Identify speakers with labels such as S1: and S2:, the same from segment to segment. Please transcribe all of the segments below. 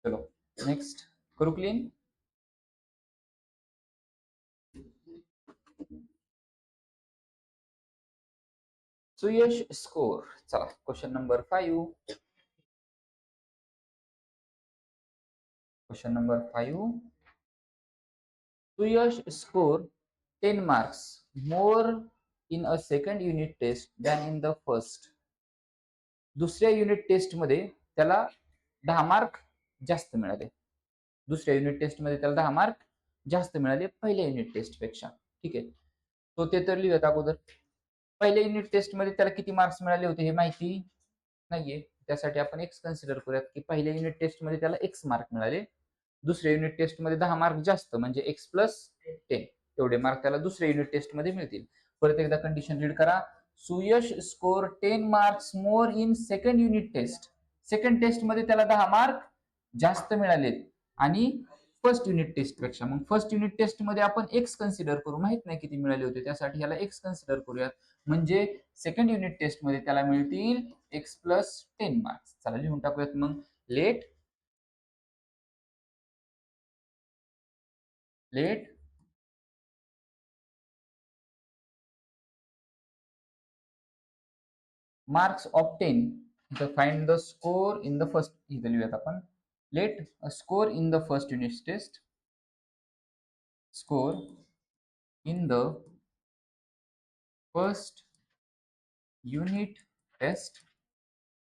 S1: चलो नेक्स्ट करू clean. Suyash score. चला question number 5. Question number 5. Suyash score 10 marks more in a second unit test than in the first. दुसऱ्या unit test मध्ये त्याला 10 mark जास्त मिळाले. दुसऱ्या युनिट टेस्ट मध्ये त्याला 10 मार्क जास्त मिळाले पहिल्या युनिट टेस्ट पेक्षा. ठीक आहे, तो ते तर लिहूयात अगोदर. पहिल्या युनिट टेस्ट मध्ये त्याला किती मार्क्स मिळाले होते हे माहिती नाहीये, त्यासाठी आपण एक्स कन्सिडर करूयात की पहिल्या युनिट टेस्ट मध्ये त्याला एक्स मार्क मिळाले. दुसऱ्या युनिट टेस्ट मध्ये 10 मार्क जास्त म्हणजे एक्स प्लस 10 एवढे मार्क त्याला दुसऱ्या युनिट टेस्ट मध्ये मिळतील. परत एकदा कंडिशन रीड करा. Suyash score 10 marks more in second unit test. Second test मध्ये त्याला 10 मार्क जास्त मिळालेत आणि फर्स्ट युनिट टेस्ट पेक्षा. मग फर्स्ट युनिट टेस्ट मध्ये आपण एक्स कन्सिडर करू, माहित नाही किती मिळाले होते, त्यासाठी याला एक्स कन्सिडर करूयात. म्हणजे सेकंड युनिट टेस्ट मध्ये त्याला मिळतील एक्स प्लस 10 मार्क्स. चला लिहून टाकूयात मग. Let marks obtained. Find the score in the first. इथे लिहूयात आपण. Let a score in the first unit test. Score in the first unit test.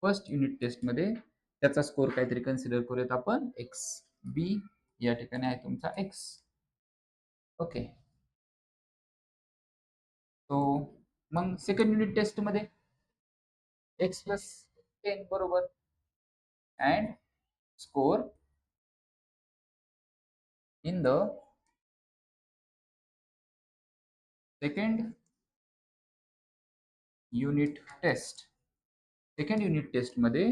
S1: First unit test मध्ये त्याचा स्कोर काहीतरी कन्सिडर करूयात आपण एक्स. बी या ठिकाणी आहे तुमचा एक्स. ओके, तो मग सेकंड युनिट टेस्ट मध्ये एक्स प्लस 10 बरोबर. And score in the second unit test. Second unit test मध्ये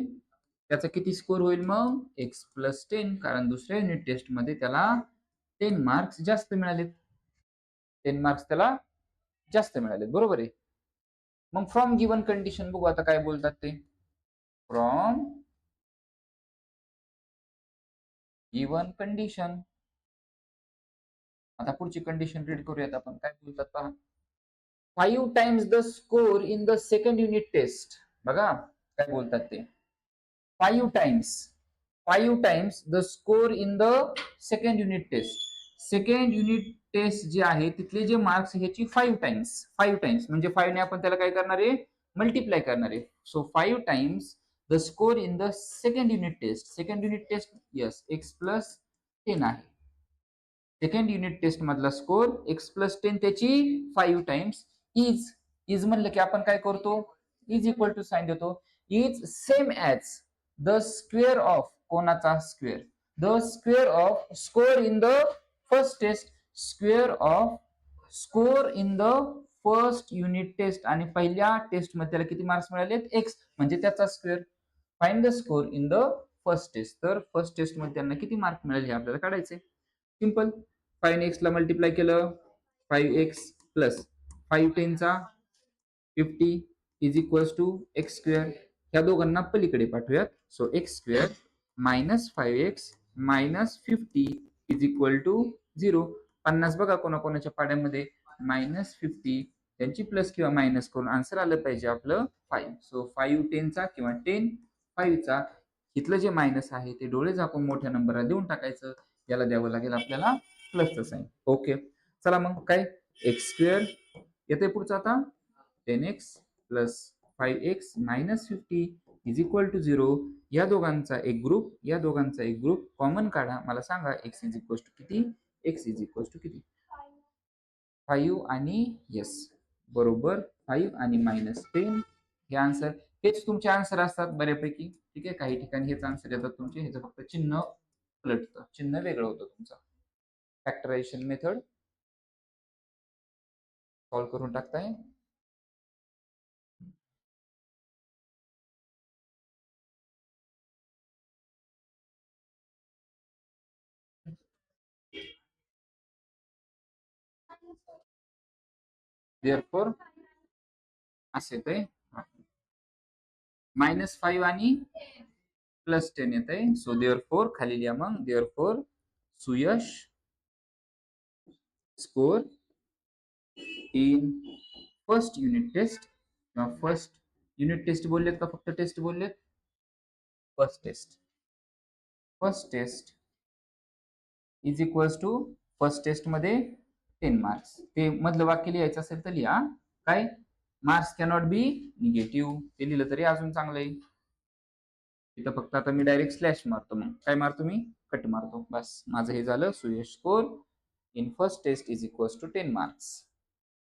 S1: त्याचा किती स्कोर होईल मग एक्स प्लस 10, कारण दुसऱ्या युनिट टेस्ट मध्ये त्याला 10 मार्क्स जास्त मिळालेत. 10 मार्क्स त्याला जास्त मिळालेत, बरोबर आहे. मग फ्रॉम गिवन कंडिशन बघू आता काय बोलतात ते. From given condition. आता पुढची कंडिशन रीड करूयात आपण, काय बोलतात पहा. 5 times the score in the second unit test. बघा काय बोलतात ते. 5 times the score in the second unit test. Second unit test जे आहे तिथले जे मार्क्स ह्याची 5 टाइम्स म्हणजे 5 ने आपण त्याला काय करणार आहे, मल्टिप्लाय करणार आहे. So 5 times the score in the second unit test. Second unit test yes x plus 10 आहे. सेकंड युनिट टेस्ट मधला स्कोर एक्स प्लस 10 त्याची 5 टाइम्स. इज म्हणलं की आपण काय करतो, इज इक्वल टू साइन देतो. Is same as the square of कोणाचा square, the square of score in the first test. Square of score in the first unit test. आणि पहिल्या टेस्ट मध्ये त्याला किती मार्क्स मिळालेत एक्स म्हणजे त्याचा square. Find the score in the first test. तर first test मध्ये त्यांना किती मार्क मिळाले हे आपल्याला काढायचे. सिंपल. 5x ला मल्टिप्लाय केलं 5x प्लस 5 चा 50 is equals to x square. ह्या दोघांना पलीकडे पाठवूयात. So x square minus 5x minus 50 is equal to 0. 50 बघा कोणाकोणाच्या पाड्यामध्ये मायनस 50, त्यांची प्लस किंवा मायनस करून आन्सर आलं पाहिजे आपलं 5. सो 5 10चा किंवा 10 5चा. इथलं जे मायनस आहे ते डोळे झाकून मोठ्या नंबरला देऊन टाकायचं. याला द्यावं लागेल आपल्याला प्लसचं साइन. ओके, चला मग काय एक्स स्क्वेअर येते पुढचं आता 10x plus 5x minus 50 is equal to 0. या दोघांचा एक ग्रुप कॉमन काढा. मला सांगा x इज इक्वल टू किती. x इज इक्वल टू किती 5 आणि यस बरोबर 5 आणि मायनस 10 हे आन्सर. हेच तुमचे आन्सर असतात बऱ्यापैकी. ठीक आहे, काही ठिकाणी हेच आन्सर येतात तुमचे. ह्याचं फक्त चिन्ह पलटतं, चिन्ह वेगळं होतं तुमचं. फॅक्टरायझेशन मेथड सॉल्व्ह करून टाकताय. देअरफॉर असे ते -5 आणि प्लस 10 येत आहे. सो देअर फोर खाली लिहा मग there four Suyash score in first unit test किंवा फर्स्ट युनिट टेस्ट बोललेत का फक्त टेस्ट बोललेत? First test is equals to first test मध्ये 10 मार्क्स. ते मधलं वाक्य लिहायचं असेल तर लिहा काय मार्क्स कॅनॉट बी निगेटिव्ह. ते लिहिलं तरी अजून चांगलं आहे. इथं फक्त आता मी डायरेक्ट स्लॅश मारतो. मग काय मारतो मी? कट मारतो. बस माझं हे झालं. Suyash score in first test is equals to 10 marks.